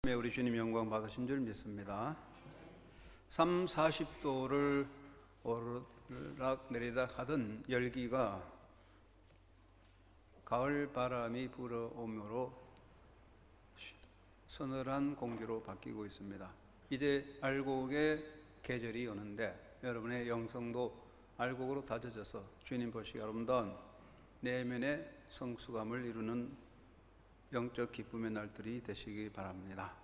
우리 주님 영광 받으신 줄 믿습니다. 3, 40도를 오르락 내리락 하던 열기가 가을 바람이 불어오므로 서늘한 공기로 바뀌고 있습니다. 이제 알곡의 계절이 오는데 여러분의 영성도 알곡으로 다져져서 주님 보시기 아름다운 내면의 성수감을 이루는 영적 기쁨의 날들이 되시기 바랍니다.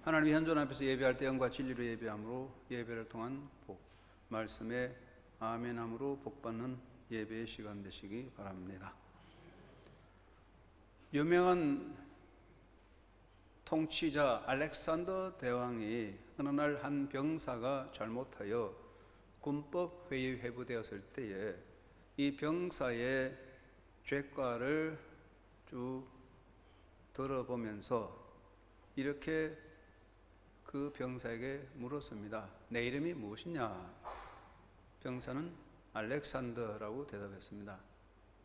하나님의 현존 앞에서 예배할 때 영과 진리로 예배함으로 예배를 통한 복, 말씀에 아멘함으로 복받는 예배의 시간 되시기 바랍니다. 유명한 통치자 알렉산더 대왕이 어느 날 한 병사가 잘못하여 군법 회의 회부되었을 때에 이 병사의 죄과를 쭉 들어보면서 이렇게 그 병사에게 물었습니다. 내 이름이 무엇이냐? 병사는 알렉산더라고 대답했습니다.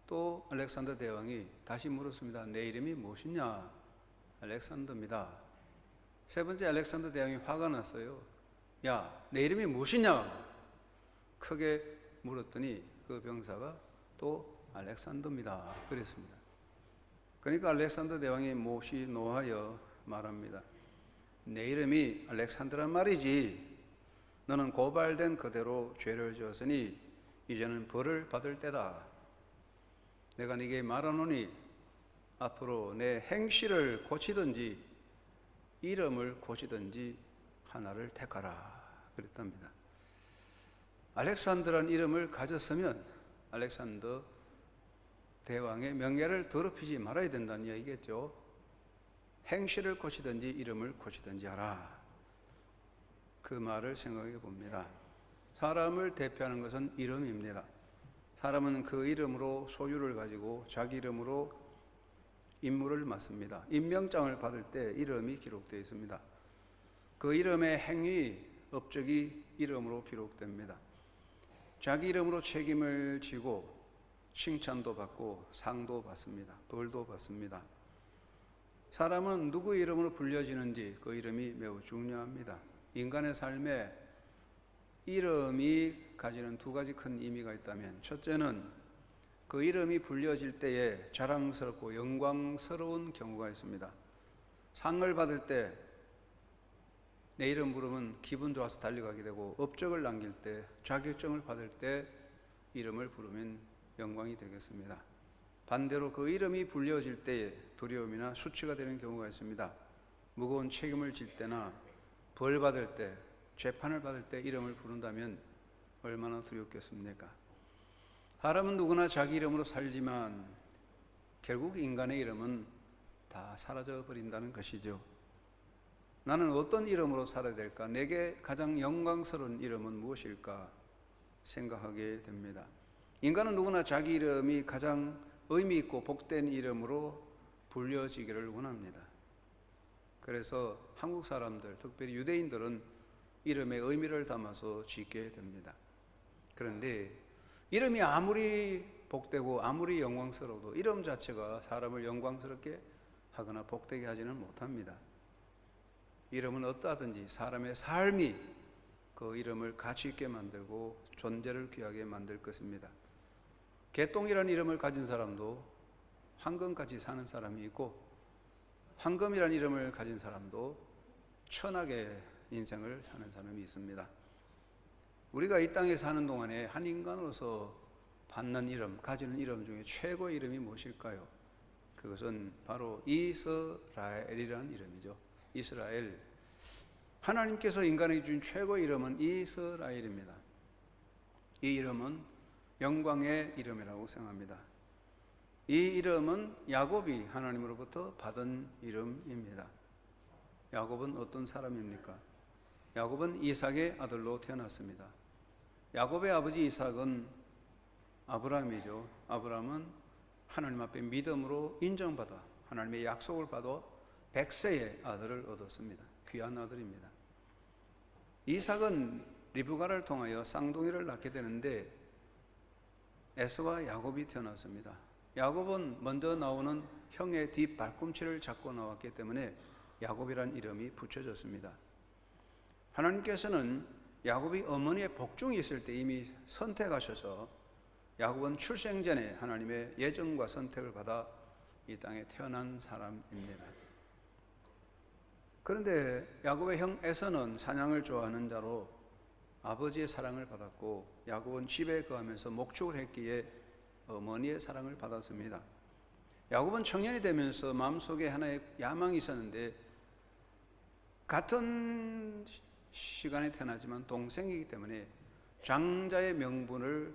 또 알렉산더 대왕이 다시 물었습니다. 내 이름이 무엇이냐? 알렉산더입니다. 세 번째 알렉산더 대왕이 화가 났어요. 야, 내 이름이 무엇이냐? 크게 물었더니 그 병사가 또 알렉산더입니다. 그랬습니다. 그러니까 알렉산더 대왕이 몹시 노하여 말합니다. 내 이름이 알렉산더란 말이지. 너는 고발된 그대로 죄를 지었으니 이제는 벌을 받을 때다. 내가 네게 말하노니 앞으로 내 행실을 고치든지 이름을 고치든지 하나를 택하라. 그랬답니다. 알렉산더란 이름을 가졌으면 알렉산더 대왕의 명예를 더럽히지 말아야 된다는 얘기겠죠. 행실을 고치든지 이름을 고치든지 하라. 그 말을 생각해 봅니다. 사람을 대표하는 것은 이름입니다. 사람은 그 이름으로 소유를 가지고 자기 이름으로 임무를 맡습니다. 임명장을 받을 때 이름이 기록되어 있습니다. 그 이름의 행위, 업적이 이름으로 기록됩니다. 자기 이름으로 책임을 지고 칭찬도 받고 상도 받습니다. 벌도 받습니다. 사람은 누구 이름으로 불려지는지 그 이름이 매우 중요합니다. 인간의 삶에 이름이 가지는 두 가지 큰 의미가 있다면, 첫째는 그 이름이 불려질 때에 자랑스럽고 영광스러운 경우가 있습니다. 상을 받을 때 내 이름 부르면 기분 좋아서 달려가게 되고, 업적을 남길 때, 자격증을 받을 때 이름을 부르면 영광이 되겠습니다. 반대로 그 이름이 불려질 때에 두려움이나 수치가 되는 경우가 있습니다. 무거운 책임을 질 때나 벌 받을 때, 재판을 받을 때 이름을 부른다면 얼마나 두렵겠습니까? 사람은 누구나 자기 이름으로 살지만 결국 인간의 이름은 다 사라져 버린다는 것이죠. 나는 어떤 이름으로 살아야 될까? 내게 가장 영광스러운 이름은 무엇일까? 생각하게 됩니다. 인간은 누구나 자기 이름이 가장 의미 있고 복된 이름으로 불려지기를 원합니다. 그래서 한국 사람들, 특별히 유대인들은 이름에 의미를 담아서 짓게 됩니다. 그런데 이름이 아무리 복되고 아무리 영광스러워도 이름 자체가 사람을 영광스럽게 하거나 복되게 하지는 못합니다. 이름은 어떠하든지 사람의 삶이 그 이름을 가치 있게 만들고 존재를 귀하게 만들 것입니다. 개똥이라는 이름을 가진 사람도 황금같이 사는 사람이 있고, 황금이라는 이름을 가진 사람도 천하게 인생을 사는 사람이 있습니다. 우리가 이 땅에 사는 동안에 한 인간으로서 받는 이름, 가지는 이름 중에 최고의 이름이 무엇일까요? 그것은 바로 이스라엘이라는 이름이죠. 이스라엘. 하나님께서 인간에게 준 최고의 이름은 이스라엘입니다. 이 이름은 영광의 이름이라고 생각합니다. 이 이름은 야곱이 하나님으로부터 받은 이름입니다. 야곱은 어떤 사람입니까? 야곱은 이삭의 아들로 태어났습니다. 야곱의 아버지 이삭은 아브라함이죠. 아브라함은 하나님 앞에 믿음으로 인정받아 하나님의 약속을 받아 100세의 아들을 얻었습니다. 귀한 아들입니다. 이삭은 리브가를 통하여 쌍둥이를 낳게 되는데 에서와 야곱이 태어났습니다. 야곱은 먼저 나오는 형의 뒷 발꿈치를 잡고 나왔기 때문에 야곱이란 이름이 붙여졌습니다. 하나님께서는 야곱이 어머니의 복중이 있을 때 이미 선택하셔서 야곱은 출생 전에 하나님의 예정과 선택을 받아 이 땅에 태어난 사람입니다. 그런데 야곱의 형 에서는 사냥을 좋아하는 자로 아버지의 사랑을 받았고, 야곱은 집에 거하면서 목축을 했기에 어머니의 사랑을 받았습니다. 야곱은 청년이 되면서 마음속에 하나의 야망이 있었는데, 같은 시간에 태어나지만 동생이기 때문에 장자의 명분을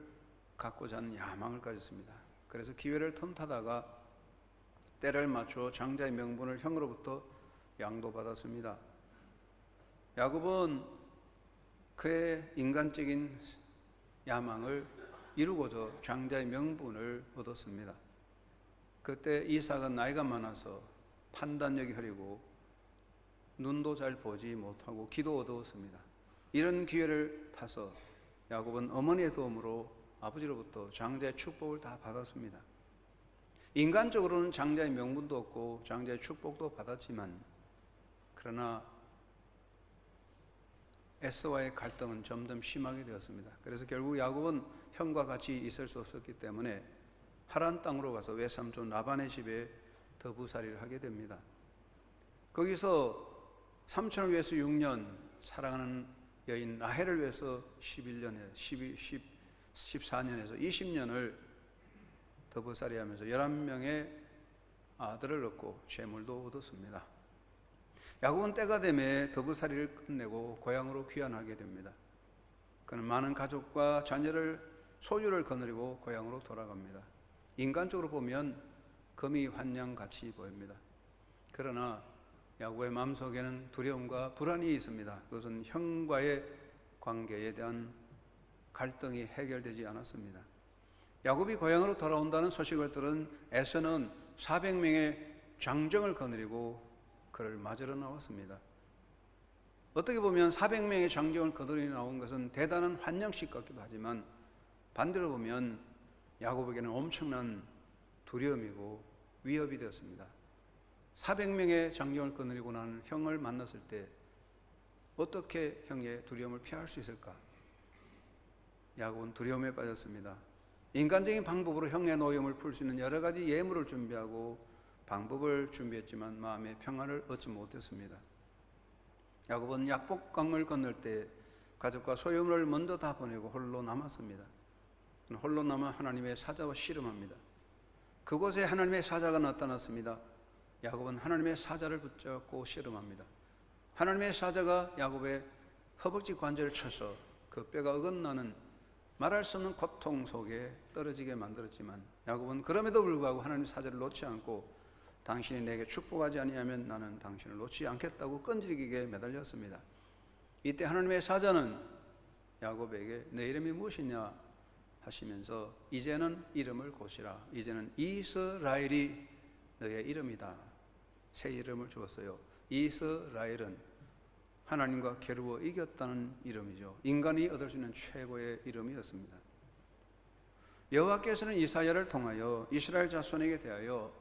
갖고자 하는 야망을 가졌습니다. 그래서 기회를 틈타다가 때를 맞춰 장자의 명분을 형으로부터 양도받았습니다. 야곱은 그의 인간적인 야망을 이루고자 장자의 명분을 얻었습니다. 그때 이삭은 나이가 많아서 판단력이 흐리고 눈도 잘 보지 못하고 기도 어두웠습니다. 이런 기회를 타서 야곱은 어머니의 도움으로 아버지로부터 장자의 축복을 다 받았습니다. 인간적으로는 장자의 명분도 없고 장자의 축복도 받았지만, 그러나 에서와의 갈등은 점점 심하게 되었습니다. 그래서 결국 야곱은 형과 같이 있을 수 없었기 때문에 하란 땅으로 가서 외삼촌 라반의 집에 더부살이를 하게 됩니다. 거기서 삼촌을 위해서 6년, 사랑하는 여인 라헬을 위해서 14년에서 20년을 더부살이하면서 11명의 아들을 얻고 재물도 얻었습니다. 야곱은 때가 되매 더부살이를 끝내고 고향으로 귀환하게 됩니다. 그는 많은 가족과 자녀를, 소유를 거느리고 고향으로 돌아갑니다. 인간적으로 보면 금이 환양같이 보입니다. 그러나 야곱의 마음속에는 두려움과 불안이 있습니다. 그것은 형과의 관계에 대한 갈등이 해결되지 않았습니다. 야곱이 고향으로 돌아온다는 소식을 들은 에서는 400명의 장정을 거느리고 그를 맞으러 나왔습니다. 어떻게 보면 400명의 장정을 거느리고 나온 것은 대단한 환영식 같기도 하지만, 반대로 보면 야곱에게는 엄청난 두려움이고 위협이 되었습니다. 400명의 장정을 거느리고 난 형을 만났을 때 어떻게 형의 두려움을 피할 수 있을까? 야곱은 두려움에 빠졌습니다. 인간적인 방법으로 형의 노여움을 풀 수 있는 여러 가지 예물을 준비하고 방법을 준비했지만 마음의 평안을 얻지 못했습니다. 야곱은 약복강을 건널 때 가족과 소유물을 먼저 다 보내고 홀로 남았습니다. 홀로 남아 하나님의 사자와 씨름합니다. 그곳에 하나님의 사자가 나타났습니다. 야곱은 하나님의 사자를 붙잡고 씨름합니다. 하나님의 사자가 야곱의 허벅지 관절을 쳐서 그 뼈가 어긋나는 말할 수 없는 고통 속에 떨어지게 만들었지만, 야곱은 그럼에도 불구하고 하나님의 사자를 놓지 않고 당신이 내게 축복하지 아니하면 나는 당신을 놓지 않겠다고 끈질기게 매달렸습니다. 이때 하나님의 사자는 야곱에게 내 이름이 무엇이냐 하시면서 이제는 이름을 고시라. 이제는 이스라엘이 너의 이름이다. 새 이름을 주었어요. 이스라엘은 하나님과 겨루어 이겼다는 이름이죠. 인간이 얻을 수 있는 최고의 이름이었습니다. 여호와께서는 이사야를 통하여 이스라엘 자손에게 대하여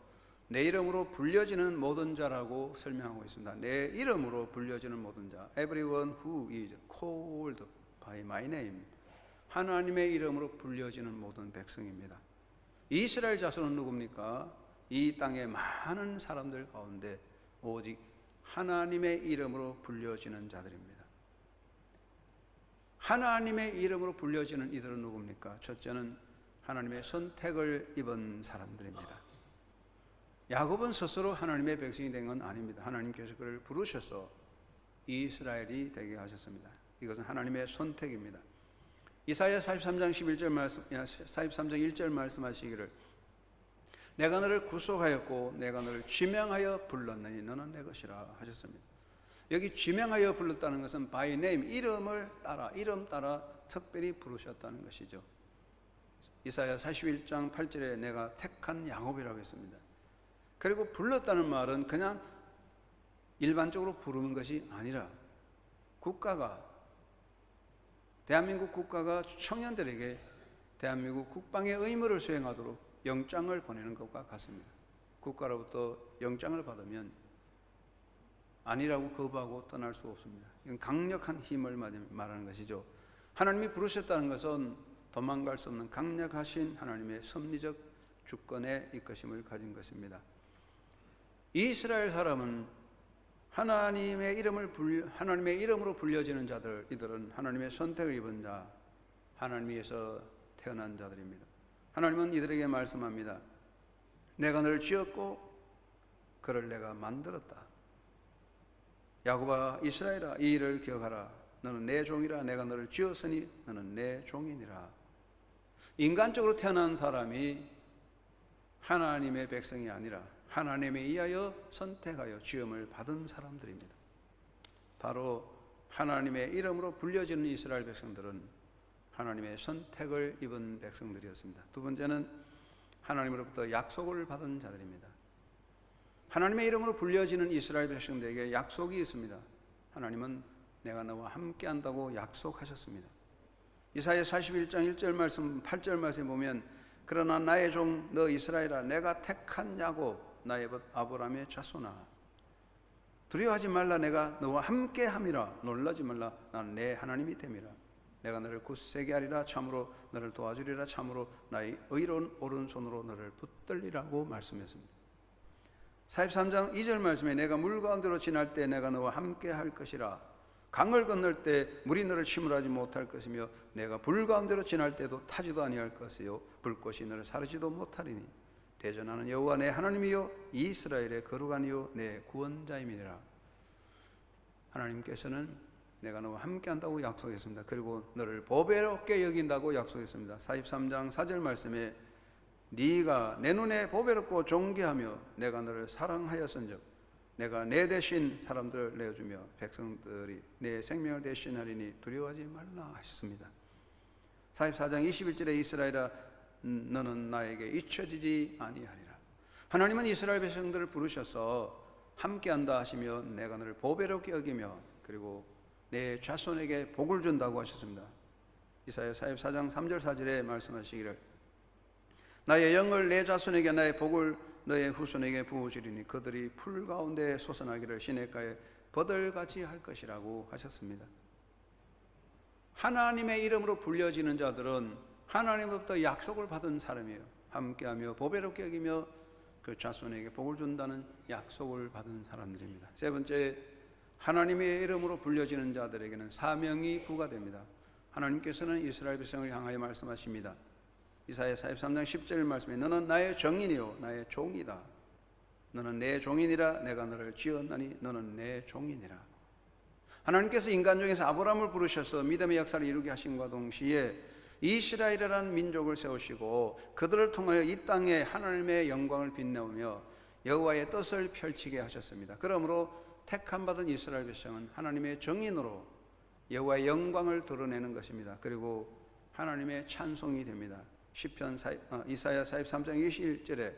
내 이름으로 불려지는 모든 자라고 설명하고 있습니다. 내 이름으로 불려지는 모든 자, Everyone who is called by my name, 하나님의 이름으로 불려지는 모든 백성입니다. 이스라엘 자손은 누굽니까? 이 땅의 많은 사람들 가운데 오직 하나님의 이름으로 불려지는 자들입니다. 하나님의 이름으로 불려지는 이들은 누굽니까? 첫째는 하나님의 선택을 입은 사람들입니다. 야곱은 스스로 하나님의 백성이 된 건 아닙니다. 하나님께서 그를 부르셔서 이스라엘이 되게 하셨습니다. 이것은 하나님의 선택입니다. 이사야 43장 11절 말씀, 43장 1절 말씀하시기를 내가 너를 구속하였고 내가 너를 지명하여 불렀느니 너는 내 것이라 하셨습니다. 여기 지명하여 불렀다는 것은 by name, 이름 따라 특별히 부르셨다는 것이죠. 이사야 41장 8절에 내가 택한 야곱이라고 했습니다. 그리고 불렀다는 말은 그냥 일반적으로 부르는 것이 아니라 대한민국 국가가 청년들에게 대한민국 국방의 의무를 수행하도록 영장을 보내는 것과 같습니다. 국가로부터 영장을 받으면 아니라고 거부하고 떠날 수 없습니다. 이건 강력한 힘을 말하는 것이죠. 하나님이 부르셨다는 것은 도망갈 수 없는 강력하신 하나님의 섭리적 주권에 이끄심을 가진 것입니다. 이스라엘 사람은 하나님의 이름으로 불려지는 자들, 이들은 하나님의 선택을 입은 자, 하나님 위에서 태어난 자들입니다. 하나님은 이들에게 말씀합니다. 내가 너를 지었고 그를 내가 만들었다. 야곱아, 이스라엘아, 이 일을 기억하라. 너는 내 종이라. 내가 너를 지었으니 너는 내 종이니라. 인간적으로 태어난 사람이 하나님의 백성이 아니라 하나님에 의하여 선택하여 지음을 받은 사람들입니다. 바로 하나님의 이름으로 불려지는 이스라엘 백성들은 하나님의 선택을 입은 백성들이었습니다. 두 번째는 하나님으로부터 약속을 받은 자들입니다. 하나님의 이름으로 불려지는 이스라엘 백성들에게 약속이 있습니다. 하나님은 내가 너와 함께 한다고 약속하셨습니다. 이사야 41장 1절 말씀 8절 말씀에 보면 그러나 나의 종 너 이스라엘아 내가 택한 야곱 나의 아브라함의 자손아 두려워하지 말라. 내가 너와 함께 함이라. 놀라지 말라. 나는 내 하나님이 됨이라. 내가 너를 굳세게 하리라. 참으로 너를 도와주리라. 참으로 나의 의로운 오른손으로 너를 붙들리라고 말씀했습니다. 43장 2절 말씀에 내가 물 가운데로 지날 때 내가 너와 함께 할 것이라. 강을 건널 때 물이 너를 침몰하지 못할 것이며 내가 불 가운데로 지날 때도 타지도 아니할 것이요 불꽃이 너를 사르지도 못하리니 대전하는 여호와 내 하나님이요 이스라엘의 거룩한 이요 내 구원자임이니라. 하나님께서는 내가 너와 함께 한다고 약속했습니다. 그리고 너를 보배롭게 여긴다고 약속했습니다. 43장 4절 말씀에 네가 내 눈에 보배롭고 존귀하며 내가 너를 사랑하였은즉 내가 내 대신 사람들을 내어주며 백성들이 내 생명을 대신하리니 두려워하지 말라 하셨습니다. 44장 21절에 이스라엘아 너는 나에게 잊혀지지 아니하리라. 하나님은 이스라엘 백성들을 부르셔서 함께한다 하시며 내가 너를 보배롭게 여기며 그리고 내 자손에게 복을 준다고 하셨습니다. 이사야 44장 3절 4절에 말씀하시기를 나의 영을 내 자손에게 나의 복을 너의 후손에게 부어주리니 그들이 풀 가운데 솟아나기를 시냇가에 버들같이 할 것이라고 하셨습니다. 하나님의 이름으로 불려지는 자들은 하나님으로부터 약속을 받은 사람이에요. 함께하며 보배롭게 여기며 그 자손에게 복을 준다는 약속을 받은 사람들입니다. 세 번째, 하나님의 이름으로 불려지는 자들에게는 사명이 부과됩니다. 하나님께서는 이스라엘 백성을 향하여 말씀하십니다. 이사야 43장 10절 말씀에 너는 나의 정인이요 나의 종이다. 너는 내 종이니라. 내가 너를 지었나니 너는 내 종이니라. 하나님께서 인간 중에서 아브라함을 부르셔서 믿음의 역사를 이루게 하심과 동시에 이스라엘이라는 민족을 세우시고 그들을 통하여 이 땅에 하나님의 영광을 빛내오며 여호와의 뜻을 펼치게 하셨습니다. 그러므로 택함 받은 이스라엘 백성은 하나님의 정인으로 여호와의 영광을 드러내는 것입니다. 그리고 하나님의 찬송이 됩니다. 이사야 43장 21절에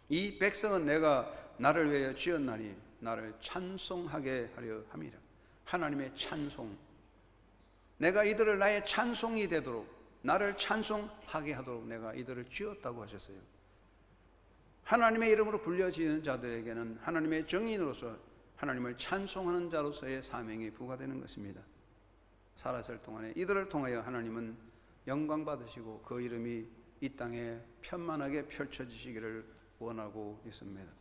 이 백성은 내가 나를 위하여 지었나니 나를 찬송하게 하려 함이라. 하나님의 찬송, 내가 이들을 나의 찬송이 되도록 나를 찬송하게 하도록 내가 이들을 지었다고 하셨어요. 하나님의 이름으로 불려지는 자들에게는 하나님의 정인으로서 하나님을 찬송하는 자로서의 사명이 부과되는 것입니다. 살았을 동안에 이들을 통하여 하나님은 영광 받으시고 그 이름이 이 땅에 편만하게 펼쳐지시기를 원하고 있습니다.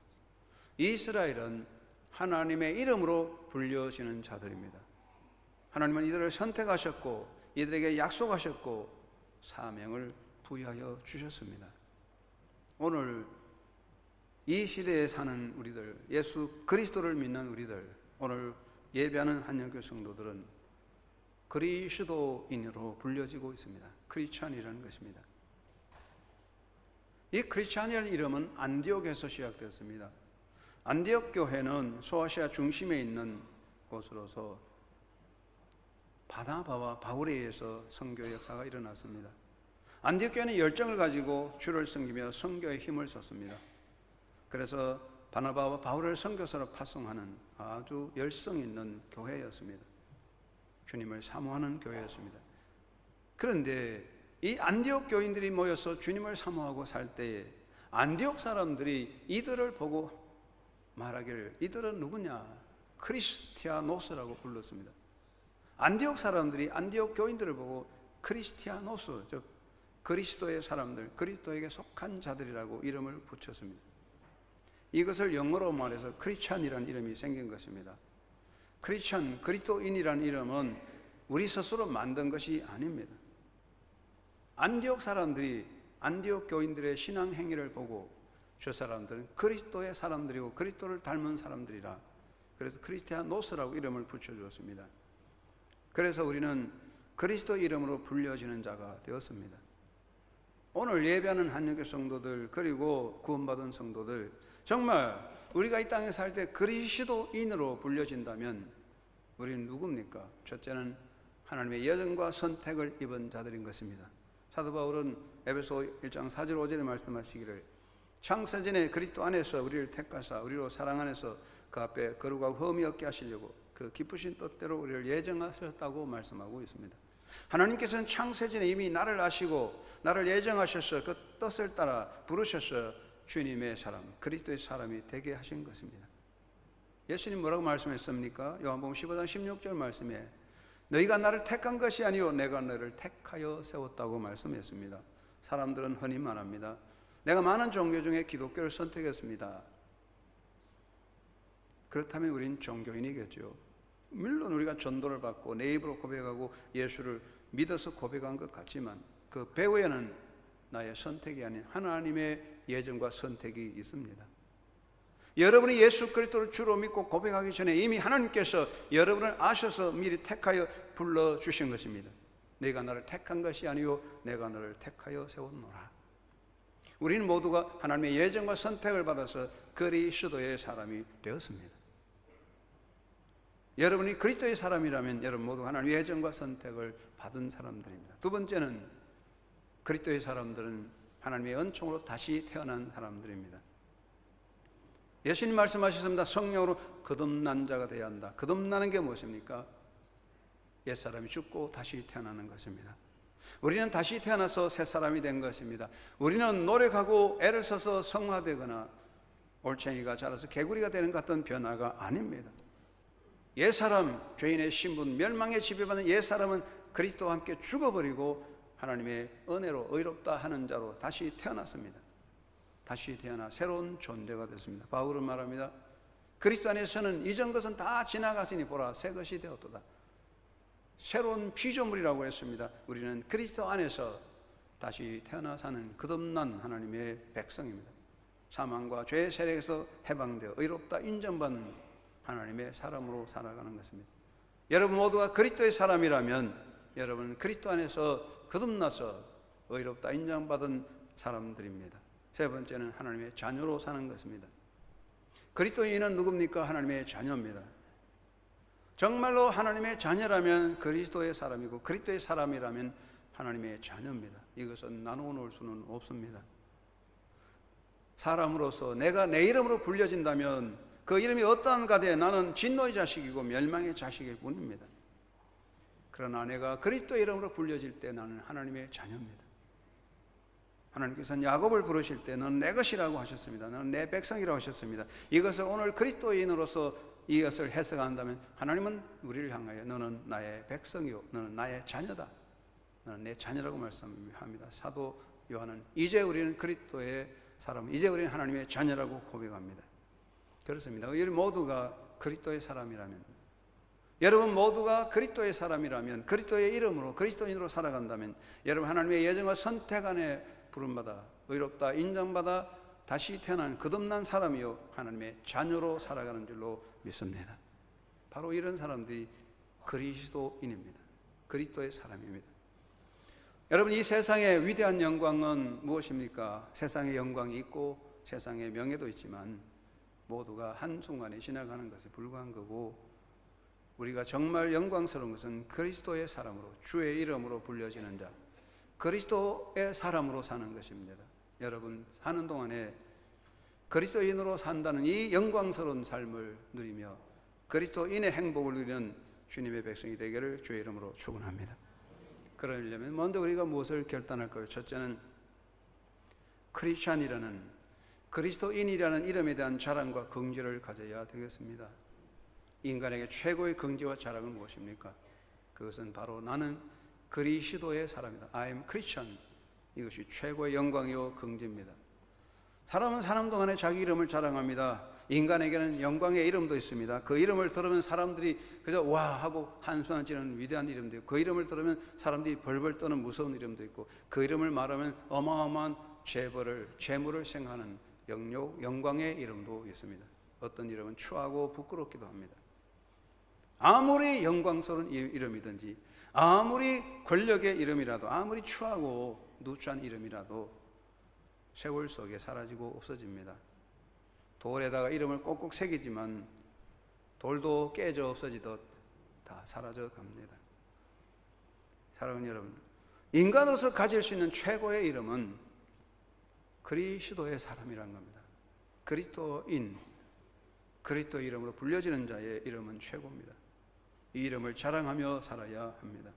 이스라엘은 하나님의 이름으로 불려지는 자들입니다. 하나님은 이들을 선택하셨고 이들에게 약속하셨고 사명을 부여하여 주셨습니다. 오늘 이 시대에 사는 우리들, 예수 그리스도를 믿는 우리들, 오늘 예배하는 한영교 성도들은 그리스도인으로 불려지고 있습니다. 크리스찬이라는 것입니다. 이 크리스찬이라는 이름은 안디옥에서 시작되었습니다. 안디옥 교회는 소아시아 중심에 있는 곳으로서 바나바와 바울에 의해서 선교 역사가 일어났습니다. 안디옥 교회는 열정을 가지고 주를 섬기며 선교에 힘을 썼습니다. 그래서 바나바와 바울을 선교사로 파송하는 아주 열성 있는 교회였습니다. 주님을 사모하는 교회였습니다. 그런데 이 안디옥 교인들이 모여서 주님을 사모하고 살 때에 안디옥 사람들이 이들을 보고 말하기를 이들은 누구냐? 크리스티아노스라고 불렀습니다. 안디옥 사람들이 안디옥 교인들을 보고 크리스티아노스, 즉 그리스도의 사람들, 그리스도에게 속한 자들이라고 이름을 붙였습니다. 이것을 영어로 말해서 크리스찬이라는 이름이 생긴 것입니다. 크리스찬, 그리스도인이라는 이름은 우리 스스로 만든 것이 아닙니다. 안디옥 사람들이 안디옥 교인들의 신앙 행위를 보고 저 사람들은 그리스도의 사람들이고 그리스도를 닮은 사람들이라, 그래서 크리스티아노스라고 이름을 붙여주었습니다. 그래서 우리는 그리스도 이름으로 불려지는 자가 되었습니다. 오늘 예배하는 한영교 성도들, 그리고 구원받은 성도들, 정말 우리가 이 땅에 살 때 그리스도인으로 불려진다면 우리는 누굽니까? 첫째는 하나님의 예정과 선택을 입은 자들인 것입니다. 사도 바울은 에베소 1장 4절 5절에 말씀하시기를 창세전에 그리스도 안에서 우리를 택하사 우리로 사랑 안에서 그 앞에 거룩하고 흠이 없게 하시려고 그 기쁘신 뜻대로 우리를 예정하셨다고 말씀하고 있습니다. 하나님께서는 창세전에 이미 나를 아시고 나를 예정하셔서 그 뜻을 따라 부르셔서 주님의 사람, 그리스도의 사람이 되게 하신 것입니다. 예수님 뭐라고 말씀했습니까? 요한복음 15장 16절 말씀에 너희가 나를 택한 것이 아니요 내가 너를 택하여 세웠다고 말씀했습니다. 사람들은 흔히 말합니다. 내가 많은 종교 중에 기독교를 선택했습니다. 그렇다면 우린 종교인이겠죠. 물론 우리가 전도를 받고 내 입으로 고백하고 예수를 믿어서 고백한 것 같지만 그 배후에는 나의 선택이 아닌 하나님의 예정과 선택이 있습니다. 여러분이 예수 그리스도를 주로 믿고 고백하기 전에 이미 하나님께서 여러분을 아셔서 미리 택하여 불러주신 것입니다. 내가 너를 택한 것이 아니요 내가 너를 택하여 세웠노라. 우리는 모두가 하나님의 예정과 선택을 받아서 그리스도의 사람이 되었습니다. 여러분이 그리스도의 사람이라면 여러분 모두 하나님의 예정과 선택을 받은 사람들입니다. 두 번째는 그리스도의 사람들은 하나님의 은총으로 다시 태어난 사람들입니다. 예수님 말씀하셨습니다. 성령으로 거듭난 자가 되어야 한다. 거듭나는 게 무엇입니까? 옛사람이 죽고 다시 태어나는 것입니다. 우리는 다시 태어나서 새 사람이 된 것입니다. 우리는 노력하고 애를 써서 성화되거나 올챙이가 자라서 개구리가 되는 같은 변화가 아닙니다. 옛사람, 죄인의 신분, 멸망에 지배받는 옛사람은 그리스도와 함께 죽어버리고 하나님의 은혜로 의롭다 하는 자로 다시 태어났습니다. 다시 태어나 새로운 존재가 됐습니다. 바울은 말합니다. 그리스도 안에서는 이전 것은 다 지나갔으니 보라 새 것이 되었도다. 새로운 피조물이라고 했습니다. 우리는 그리스도 안에서 다시 태어나 사는 거듭난 하나님의 백성입니다. 사망과 죄의 세력에서 해방되어 의롭다 인정받는 하나님의 사람으로 살아가는 것입니다. 여러분 모두가 그리스도의 사람이라면 여러분은 그리스도 안에서 거듭나서 의롭다 인정받은 사람들입니다. 세 번째는 하나님의 자녀로 사는 것입니다. 그리스도인은 누굽니까? 하나님의 자녀입니다. 정말로 하나님의 자녀라면 그리스도의 사람이고 그리스도의 사람이라면 하나님의 자녀입니다. 이것은 나누어 놓을 수는 없습니다. 사람으로서 내가 내 이름으로 불려진다면 그 이름이 어떠한가 돼 나는 진노의 자식이고 멸망의 자식일 뿐입니다. 그러나 내가 그리스도의 이름으로 불려질 때 나는 하나님의 자녀입니다. 하나님께서는 야곱을 부르실 때 너는 내 것이라고 하셨습니다. 너는 내 백성이라고 하셨습니다. 이것을 오늘 그리스도인으로서 이것을 해석한다면 하나님은 우리를 향하여 너는 나의 백성이요 너는 나의 자녀다. 너는 내 자녀라고 말씀합니다. 사도 요한은 이제 우리는 그리스도의 사람, 이제 우리는 하나님의 자녀라고 고백합니다. 그렇습니다. 우리 모두가 그리스도의 사람이라면, 여러분 모두가 그리스도의 사람이라면, 그리스도의 이름으로 그리스도인으로 살아간다면 여러분 하나님의 예정과 선택 안에 부름받아 의롭다 인정받아 다시 태어난 거듭난 사람이요 하나님의 자녀로 살아가는 줄로 믿습니다. 바로 이런 사람들이 그리스도인입니다. 그리스도의 사람입니다. 여러분 이 세상의 위대한 영광은 무엇입니까? 세상의 영광이 있고 세상의 명예도 있지만 모두가 한순간에 지나가는 것에 불과한 거고, 우리가 정말 영광스러운 것은 그리스도의 사람으로 주의 이름으로 불려지는 자, 그리스도의 사람으로 사는 것입니다. 여러분 사는 동안에 그리스도인으로 산다는 이 영광스러운 삶을 누리며 그리스도인의 행복을 누리는 주님의 백성이 되기를 주의 이름으로 축원합니다. 그러려면 먼저 우리가 무엇을 결단할까요? 첫째는 크리스찬이라는, 그리스도인이라는 이름에 대한 자랑과 긍지를 가져야 되겠습니다. 인간에게 최고의 긍지와 자랑은 무엇입니까? 그것은 바로 나는 그리스도의 사람이다. I am Christian. 이것이 최고의 영광이요 긍지입니다. 사람은 사는 동안에 자기 이름을 자랑합니다. 인간에게는 영광의 이름도 있습니다. 그 이름을 들으면 사람들이 그저 와 하고 한숨을 찌는 위대한 이름도 있고, 그 이름을 들으면 사람들이 벌벌 떠는 무서운 이름도 있고, 그 이름을 말하면 어마어마한 재물을 생각하는 영광의 이름도 있습니다. 어떤 이름은 추하고 부끄럽기도 합니다. 아무리 영광스러운 이름이든지, 아무리 권력의 이름이라도, 아무리 추하고 누추한 이름이라도 세월 속에 사라지고 없어집니다. 돌에다가 이름을 꼭꼭 새기지만 돌도 깨져 없어지듯 다 사라져 갑니다. 사랑하는 여러분, 인간으로서 가질 수 있는 최고의 이름은 그리스도의 사람이라는 겁니다. 그리스도인, 그리스도 이름으로 불려지는 자의 이름은 최고입니다. 이 이름을 자랑하며 살아야 합니다.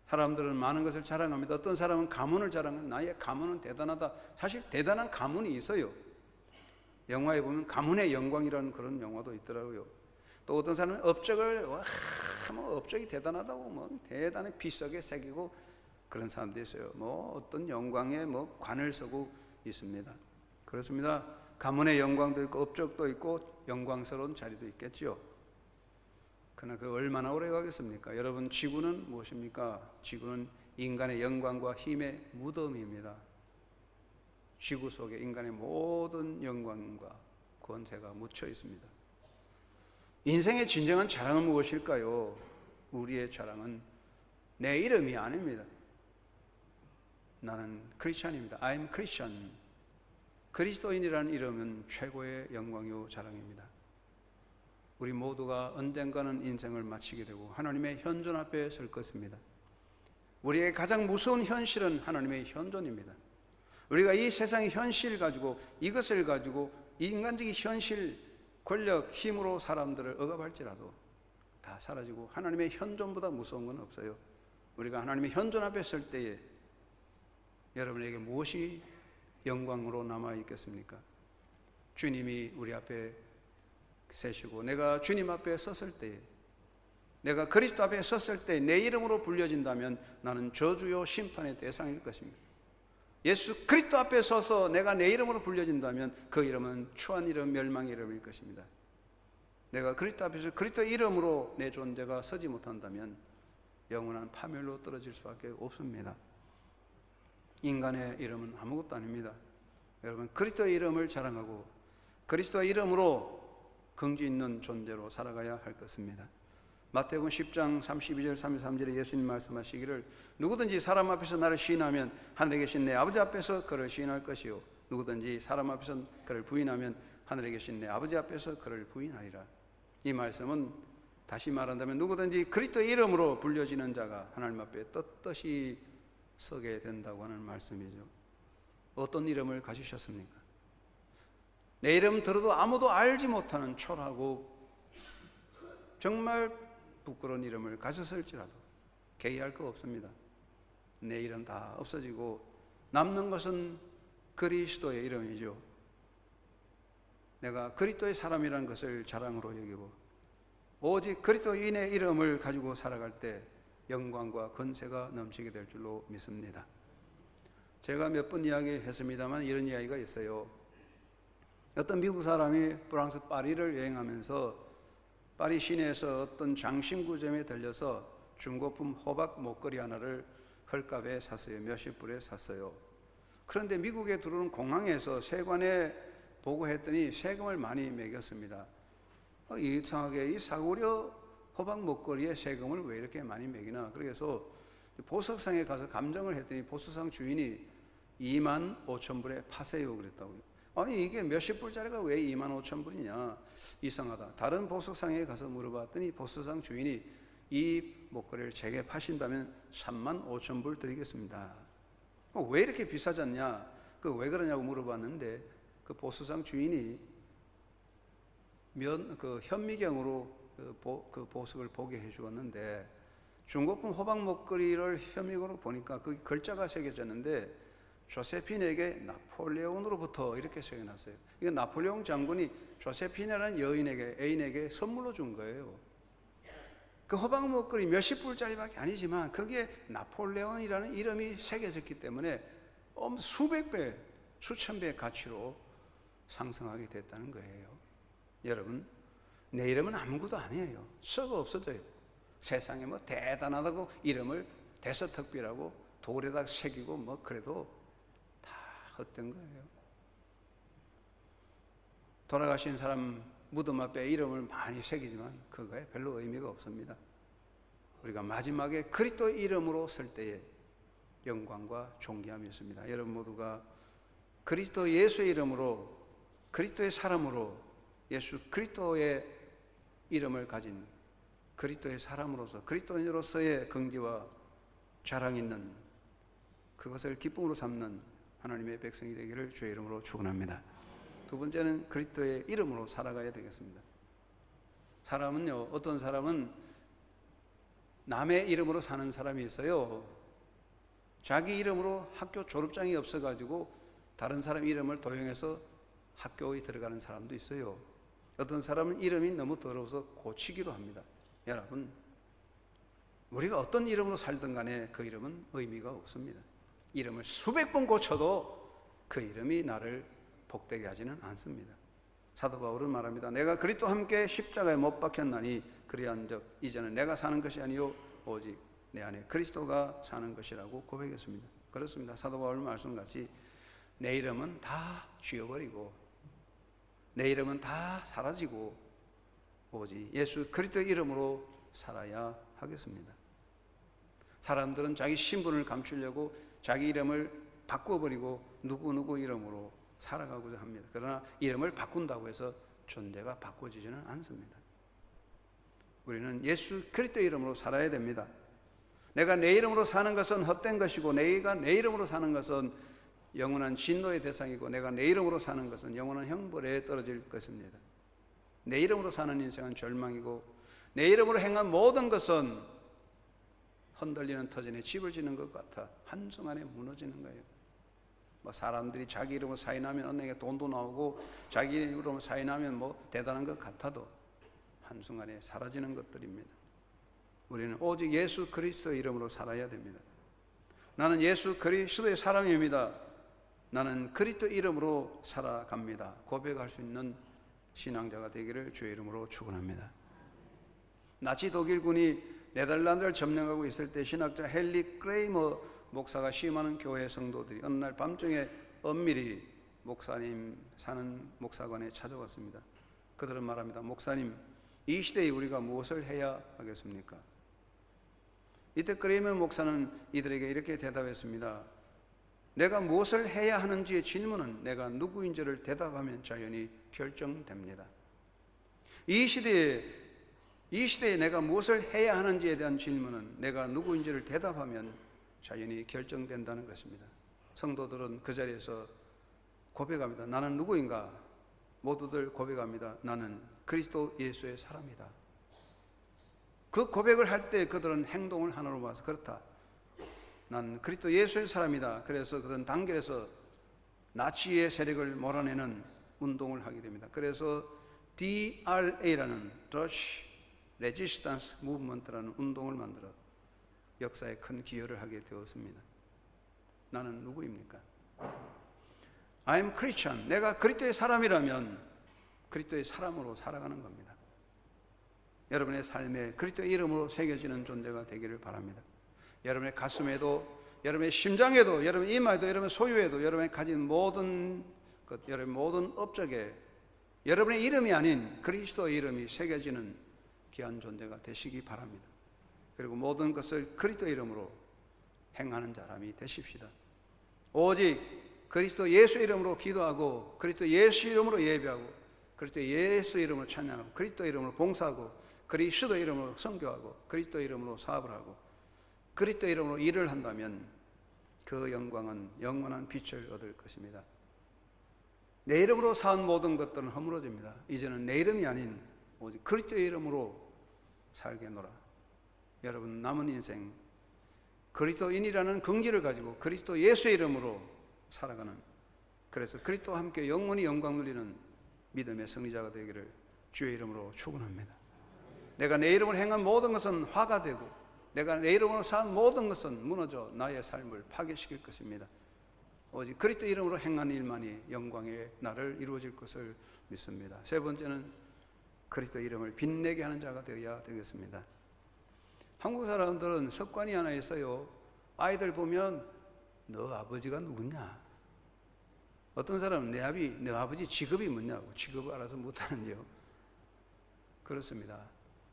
사람들은 많은 것을 자랑합니다. 어떤 사람은 가문을 자랑합니다. 나의 가문은 대단하다. 사실 대단한 가문이 있어요. 영화에 보면 가문의 영광이라는 그런 영화도 있더라고요. 또 어떤 사람은 업적을 업적이 대단하다고 대단히 비석에 새기고 그런 사람도 있어요. 어떤 영광에 관을 서고 있습니다. 그렇습니다. 가문의 영광도 있고 업적도 있고 영광스러운 자리도 있겠죠. 그러나 그 얼마나 오래 가겠습니까? 여러분, 지구는 무엇입니까? 지구는 인간의 영광과 힘의 무덤입니다. 지구 속에 인간의 모든 영광과 권세가 묻혀 있습니다. 인생의 진정한 자랑은 무엇일까요? 우리의 자랑은 내 이름이 아닙니다. 나는 크리스찬입니다. I am Christian. 그리스도인이라는 이름은 최고의 영광이요 자랑입니다. 우리 모두가 언젠가는 인생을 마치게 되고 하나님의 현존 앞에 설 것입니다. 우리의 가장 무서운 현실은 하나님의 현존입니다. 우리가 이 세상의 현실 가지고, 이것을 가지고 인간적인 현실, 권력, 힘으로 사람들을 억압할지라도 다 사라지고 하나님의 현존보다 무서운 건 없어요. 우리가 하나님의 현존 앞에 설 때에 여러분에게 무엇이 영광으로 남아있겠습니까? 주님이 우리 앞에 세시고 내가 주님 앞에 섰을 때에, 내가 그리스도 앞에 섰을 때 내 이름으로 불려진다면 나는 저주요 심판의 대상일 것입니다. 예수 그리스도 앞에 서서 내가 내 이름으로 불려진다면 그 이름은 추한 이름, 멸망의 이름일 것입니다. 내가 그리스도 앞에서 그리스도 이름으로 내 존재가 서지 못한다면 영원한 파멸로 떨어질 수밖에 없습니다. 인간의 이름은 아무것도 아닙니다. 여러분, 그리스도의 이름을 자랑하고 그리스도의 이름으로 긍지 있는 존재로 살아가야 할 것입니다. 마태복음 10장 32절 33절에 예수님 말씀하시기를 누구든지 사람 앞에서 나를 시인하면 하늘에 계신 내 아버지 앞에서 그를 시인할 것이요 누구든지 사람 앞에서 그를 부인하면 하늘에 계신 내 아버지 앞에서 그를 부인하리라. 이 말씀은 다시 말한다면 누구든지 그리스도의 이름으로 불려지는 자가 하나님 앞에 떳떳이 서게 된다고 하는 말씀이죠. 어떤 이름을 가지셨습니까? 내 이름 들어도 아무도 알지 못하는 초라하고 정말 부끄러운 이름을 가졌을지라도 개의할 거 없습니다. 내 이름 다 없어지고 남는 것은 그리스도의 이름이죠. 내가 그리스도의 사람이라는 것을 자랑으로 여기고 오직 그리스도인의 이름을 가지고 살아갈 때 영광과 권세가 넘치게 될 줄로 믿습니다. 제가 몇 번 이야기했습니다만 이런 이야기가 있어요. 어떤 미국 사람이 프랑스 파리를 여행하면서 파리 시내에서 어떤 장신구점에 들려서 중고품 호박 목걸이 하나를 헐값에 샀어요. 몇십 불에 샀어요. 그런데 미국에 들어오는 공항에서 세관에 보고했더니 세금을 많이 매겼습니다. 이상하게 이 사고려 호박 목걸이에 세금을 왜 이렇게 많이 매기나. 그래서 보석상에 가서 감정을 했더니 보석상 주인이 25,000불에 파세요 그랬다고요. 아니 이게 몇십 불짜리가 왜 25,000불이냐, 이상하다. 다른 보석상에 가서 물어봤더니 보석상 주인이 이 목걸이를 제게 파신다면 35,000불 드리겠습니다. 왜 이렇게 비싸졌냐, 그 왜 그러냐고 물어봤는데 그 보석상 주인이 현미경으로 그 보석을 보게 해주었는데 중고품 호박 목걸이를 현미경으로 보니까 그 글자가 새겨졌는데 조세핀에게 나폴레옹으로부터 이렇게 써놨어요. 이거 나폴레옹 장군이 조세핀이라는 애인에게 선물로 준 거예요. 그 호박 먹거리 몇십 불짜리밖에 아니지만 거기에 나폴레옹이라는 이름이 새겨졌기 때문에 수백 배, 수천 배의 가치로 상승하게 됐다는 거예요. 여러분, 내 이름은 아무것도 아니에요. 썩어 없어져요. 세상에 뭐 대단하다고 이름을 대서특비라고 돌에다 새기고 뭐 그래도 다 헛된 거예요. 돌아가신 사람 무덤 앞에 이름을 많이 새기지만 그거에 별로 의미가 없습니다. 우리가 마지막에 그리스도 이름으로 설 때에 영광과 존귀함이 있습니다. 여러분 모두가 그리스도 예수의 이름으로, 그리스도의 사람으로, 예수 그리스도의 이름을 가진 그리스도의 사람으로서, 그리스도인으로서의 긍지와 자랑 있는 그것을 기쁨으로 삼는 하나님의 백성이 되기를 주의 이름으로 축원합니다. 두 번째는 그리스도의 이름으로 살아가야 되겠습니다. 사람은요, 어떤 사람은 남의 이름으로 사는 사람이 있어요. 자기 이름으로 학교 졸업장이 없어가지고 다른 사람 이름을 도용해서 학교에 들어가는 사람도 있어요. 어떤 사람은 이름이 너무 더러워서 고치기도 합니다. 여러분, 우리가 어떤 이름으로 살든 간에 그 이름은 의미가 없습니다. 이름을 수백 번 고쳐도 그 이름이 나를 복되게 하지는 않습니다. 사도 바울은 말합니다. 내가 그리스도와 함께 십자가에 못 박혔나니 그리한즉 이제는 내가 사는 것이 아니요 오직 내 안에 그리스도가 사는 것이라고 고백했습니다. 그렇습니다. 사도 바울 말씀같이 내 이름은 다 지워버리고 내 이름은 다 사라지고 오직 예수 그리스도 이름으로 살아야 하겠습니다. 사람들은 자기 신분을 감추려고 자기 이름을 바꿔버리고 누구누구 이름으로 살아가고자 합니다. 그러나 이름을 바꾼다고 해서 존재가 바꿔지지는 않습니다. 우리는 예수 그리스도 이름으로 살아야 됩니다. 내가 내 이름으로 사는 것은 헛된 것이고 내가 내 이름으로 사는 것은 영원한 진노의 대상이고 내가 내 이름으로 사는 것은 영원한 형벌에 떨어질 것입니다. 내 이름으로 사는 인생은 절망이고 내 이름으로 행한 모든 것은 흔들리는 터전에 집을 짓는 것 같아 한순간에 무너지는 거예요. 뭐 사람들이 자기 이름으로 사인하면 은행에 돈도 나오고 자기 이름으로 사인하면 뭐 대단한 것 같아도 한순간에 사라지는 것들입니다. 우리는 오직 예수 그리스도 이름으로 살아야 됩니다. 나는 예수 그리스도의 사람입니다. 나는 그리스도 이름으로 살아갑니다. 고백할 수 있는 신앙자가 되기를 주의 이름으로 축원합니다. 나치 독일군이 네덜란드를 점령하고 있을 때 신학자 헨리 크레이머 목사가 시임하는 교회 성도들이 어느 날 밤중에 엄밀히 목사님 사는 목사관에 찾아왔습니다. 그들은 말합니다. 목사님, 이 시대에 우리가 무엇을 해야 하겠습니까? 이때 크레이머 목사는 이들에게 이렇게 대답했습니다. 내가 무엇을 해야 하는지의 질문은 내가 누구인지를 대답하면 자연히 결정됩니다. 이 시대에 내가 무엇을 해야 하는지에 대한 질문은 내가 누구인지를 대답하면 자연히 결정된다는 것입니다. 성도들은 그 자리에서 고백합니다. 나는 누구인가? 모두들 고백합니다. 나는 그리스도 예수의 사람이다. 그 고백을 할 때 그들은 행동을 하나로 봐서 그렇다. 난 그리스도 예수의 사람이다. 그래서 그들은 단결해서 나치의 세력을 몰아내는 운동을 하게 됩니다. 그래서 DRA라는 Dutch Resistance Movement라는 운동을 만들어 역사에 큰 기여를 하게 되었습니다. 나는 누구입니까? I'm Christian. 내가 그리스도의 사람이라면 그리스도의 사람으로 살아가는 겁니다. 여러분의 삶에 그리스도의 이름으로 새겨지는 존재가 되기를 바랍니다. 여러분의 가슴에도, 여러분의 심장에도, 여러분의 이마에도, 여러분의 소유에도, 여러분이 가진 모든 것, 여러분의 모든 업적에 여러분의 이름이 아닌 그리스도의 이름이 새겨지는 귀한 존재가 되시기 바랍니다. 그리고 모든 것을 그리스도 이름으로 행하는 사람이 되십시다. 오직 그리스도 예수 이름으로 기도하고 그리스도 예수 이름으로 예배하고 그리스도 예수 이름으로 찬양하고 그리스도 이름으로 봉사하고 그리스도 이름으로 선교하고 그리스도 이름으로 사업을 하고 그리스도 이름으로 일을 한다면 그 영광은 영원한 빛을 얻을 것입니다. 내 이름으로 사은 모든 것들은 허물어집니다. 이제는 내 이름이 아닌 오직 그리스도의 이름으로 살게노라. 여러분 남은 인생 그리스도인이라는 긍지를 가지고 그리스도 예수의 이름으로 살아가는, 그래서 그리스도와 함께 영원히 영광 누리는 믿음의 승리자가 되기를 주의 이름으로 축원합니다. 내가 내 이름으로 행한 모든 것은 화가 되고 내가 내 이름으로 산 모든 것은 무너져 나의 삶을 파괴시킬 것입니다. 오직 그리스도 이름으로 행한 일만이 영광의 날을 이루어질 것을 믿습니다. 세 번째는 그리스도 이름을 빛내게 하는 자가 되어야 되겠습니다. 한국 사람들은 습관이 하나 있어요. 아이들 보면 너 아버지가 누구냐? 어떤 사람은 내 아버지 직업이 뭐냐고, 직업을 알아서 못하는지요. 그렇습니다.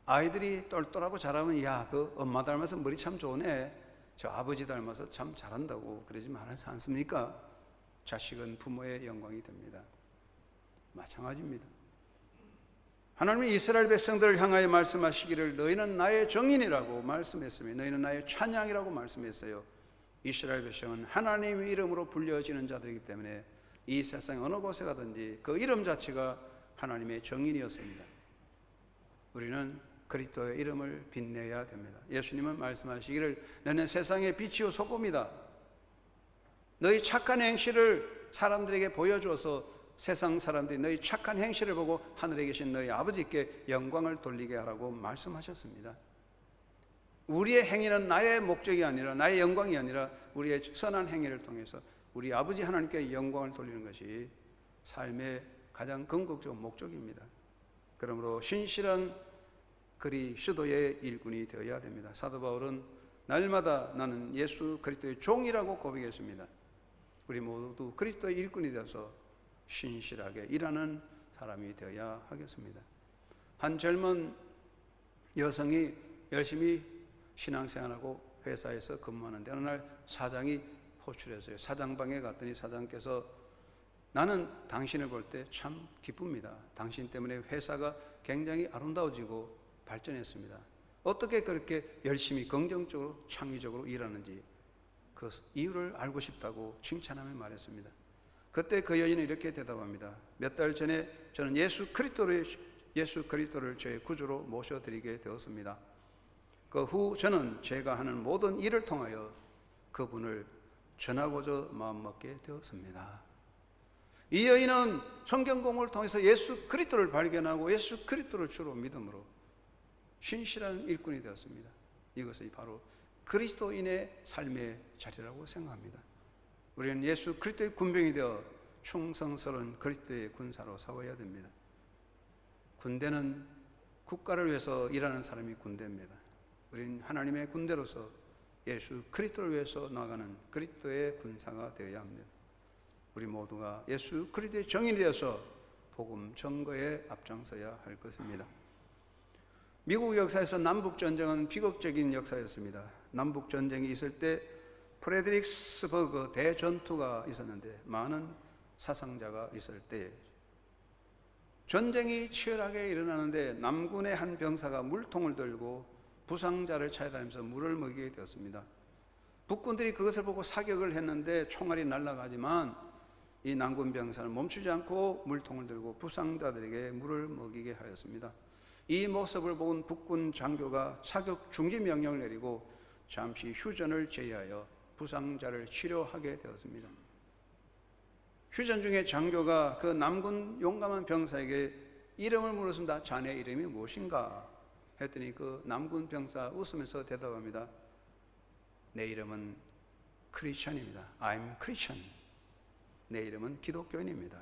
아이들이 똘똘하고 잘하면 야, 그 엄마 닮아서 머리 참 좋네, 저 아버지 닮아서 참 잘한다고 그러지 말하지 않습니까? 자식은 부모의 영광이 됩니다. 마찬가지입니다. 하나님이 이스라엘 백성들을 향하여 말씀하시기를 너희는 나의 정인이라고 말씀했으며 너희는 나의 찬양이라고 말씀했어요. 이스라엘 백성은 하나님의 이름으로 불려지는 자들이기 때문에 이 세상 어느 곳에 가든지 그 이름 자체가 하나님의 정인이었습니다. 우리는 그리스도의 이름을 빛내야 됩니다. 예수님은 말씀하시기를 너는 세상의 빛이요 소금이다. 너희 착한 행실을 사람들에게 보여줘서 세상 사람들이 너희 착한 행실을 보고 하늘에 계신 너희 아버지께 영광을 돌리게 하라고 말씀하셨습니다. 우리의 행위는 나의 목적이 아니라, 나의 영광이 아니라 우리의 선한 행위를 통해서 우리 아버지 하나님께 영광을 돌리는 것이 삶의 가장 궁극적 목적입니다. 그러므로 신실한 그리스도의 일꾼이 되어야 됩니다. 사도 바울은 날마다 나는 예수 그리스도의 종이라고 고백했습니다. 우리 모두 그리스도의 일꾼이 되어서 신실하게 일하는 사람이 되어야 하겠습니다. 한 젊은 여성이 열심히 신앙생활하고 회사에서 근무하는데 어느 날 사장이 호출했어요. 사장방에 갔더니 사장께서 나는 당신을 볼 때 참 기쁩니다. 당신 때문에 회사가 굉장히 아름다워지고 발전했습니다. 어떻게 그렇게 열심히 긍정적으로 창의적으로 일하는지 그 이유를 알고 싶다고 칭찬하며 말했습니다. 그때 그 여인은 이렇게 대답합니다. 몇 달 전에 저는 예수 그리스도를 저의 구주로 모셔드리게 되었습니다. 그 후 저는 제가 하는 모든 일을 통하여 그분을 전하고자 마음먹게 되었습니다. 이 여인은 성경 공부를 통해서 예수 그리스도를 발견하고 예수 그리스도를 주로 믿음으로 신실한 일꾼이 되었습니다. 이것이 바로 그리스도인의 삶의 자리라고 생각합니다. 우리는 예수 그리스도의 군병이 되어 충성스러운 그리스도의 군사로 싸워야 됩니다. 군대는 국가를 위해서 일하는 사람이 군대입니다. 우리는 하나님의 군대로서 예수 그리스도를 위해서 나가는 그리스도의 군사가 되어야 합니다. 우리 모두가 예수 그리스도의 정인이 되어서 복음 전거에 앞장서야 할 것입니다. 미국 역사에서 남북전쟁은 비극적인 역사였습니다. 남북전쟁이 있을 때 프레드릭스버그 대전투가 있었는데 많은 사상자가 있을 때 전쟁이 치열하게 일어나는데 남군의 한 병사가 물통을 들고 부상자를 찾아다니면서 물을 먹이게 되었습니다. 북군들이 그것을 보고 사격을 했는데 총알이 날아가지만 이 남군 병사는 멈추지 않고 물통을 들고 부상자들에게 물을 먹이게 하였습니다. 이 모습을 본 북군 장교가 사격 중지 명령을 내리고 잠시 휴전을 제의하여 부상자를 치료하게 되었습니다. 휴전 중에 장교가 그 남군 용감한 병사에게 이름을 물었습니다. 자네 이름이 무엇인가? 했더니 그 남군 병사 웃으면서 대답합니다. 내 이름은 크리스천입니다. I'm Christian. 내 이름은 기독교인입니다.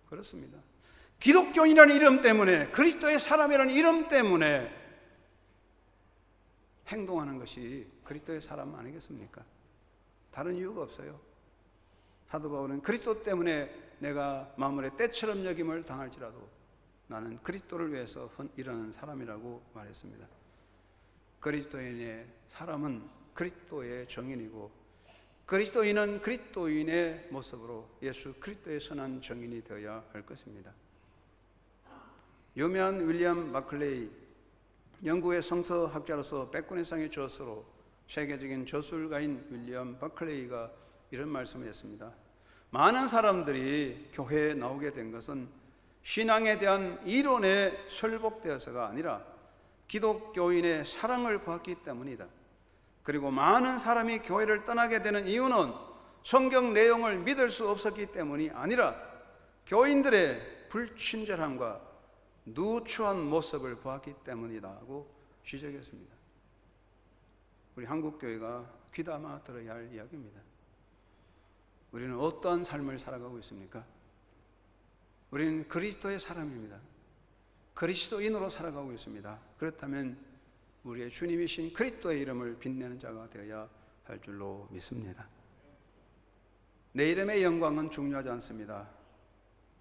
그렇습니다. 기독교인이라는 이름 때문에, 그리스도의 사람이라는 이름 때문에 행동하는 것이 그리스도의 사람 아니겠습니까? 다른 이유가 없어요. 사도 바울은 그리스도 때문에 내가 마물의 때처럼 여김을 당할지라도 나는 그리스도를 위해서 일하는 사람이라고 말했습니다. 그리스도인의 사람은 그리스도의 정인이고 그리스도인은 그리스도인의 모습으로 예수 그리스도의 선한 정인이 되어야 할 것입니다. 유명한 윌리엄 마클레이, 영국의 성서학자로서 백군의 상의 저서로 세계적인 저술가인 윌리엄 마클레이가 이런 말씀을 했습니다. 많은 사람들이 교회에 나오게 된 것은 신앙에 대한 이론에 설복되어서가 아니라 기독교인의 사랑을 받기 때문이다. 그리고 많은 사람이 교회를 떠나게 되는 이유는 성경 내용을 믿을 수 없었기 때문이 아니라 교인들의 불친절함과 누추한 모습을 보았기 때문이다 하고 지적했습니다. 우리 한국교회가 귀담아 들어야 할 이야기입니다. 우리는 어떠한 삶을 살아가고 있습니까? 우리는 그리스도의 사람입니다. 그리스도인으로 살아가고 있습니다. 그렇다면 우리의 주님이신 그리스도의 이름을 빛내는 자가 되어야 할 줄로 믿습니다. 내 이름의 영광은 중요하지 않습니다.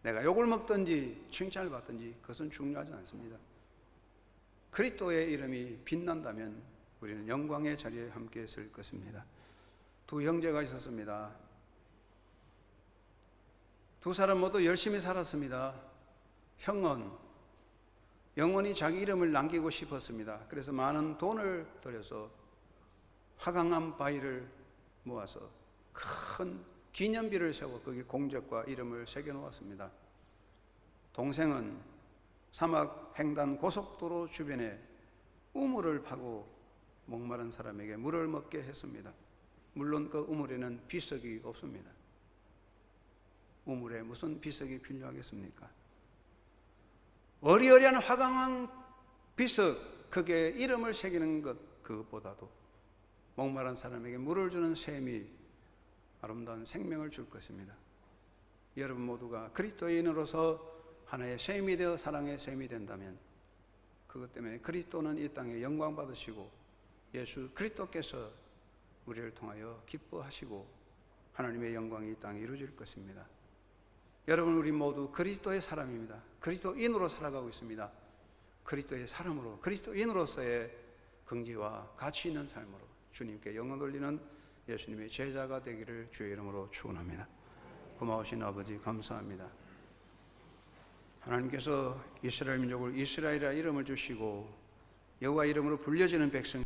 내가 욕을 먹든지 칭찬을 받든지 그것은 중요하지 않습니다. 그리스도의 이름이 빛난다면 우리는 영광의 자리에 함께 설 것입니다. 두 형제가 있었습니다. 두 사람 모두 열심히 살았습니다. 형은 영원히 자기 이름을 남기고 싶었습니다. 그래서 많은 돈을 들여서 화강암 바위를 모아서 큰 기념비를 세워 거기 공적과 이름을 새겨놓았습니다. 동생은 사막 횡단 고속도로 주변에 우물을 파고 목마른 사람에게 물을 먹게 했습니다. 물론 그 우물에는 비석이 없습니다. 우물에 무슨 비석이 필요하겠습니까? 어리어리한 화강암 비석, 그게 이름을 새기는 것, 그것보다도 목마른 사람에게 물을 주는 샘이 아름다운 생명을 줄 것입니다. 여러분 모두가 그리스도인으로서 하나의 샘이 되어 사랑의 샘이 된다면 그것 때문에 그리스도는 이 땅에 영광 받으시고 예수 그리스도께서 우리를 통하여 기뻐하시고 하나님의 영광이 이 땅에 이루어질 것입니다. 여러분, 우리 모두 그리스도의 사람입니다. 그리스도인으로 살아가고 있습니다. 그리스도의 사람으로, 그리스도인으로서의 긍지와 가치 있는 삶으로 주님께 영광 돌리는 예수님의 제자가 되기를 주의 이름으로 축원합니다. 고마우신 아버지 감사합니다. 하나님께서 이스라엘 민족을 이스라엘이라 이름을 주시고 여호와 이름으로 불려지는 백성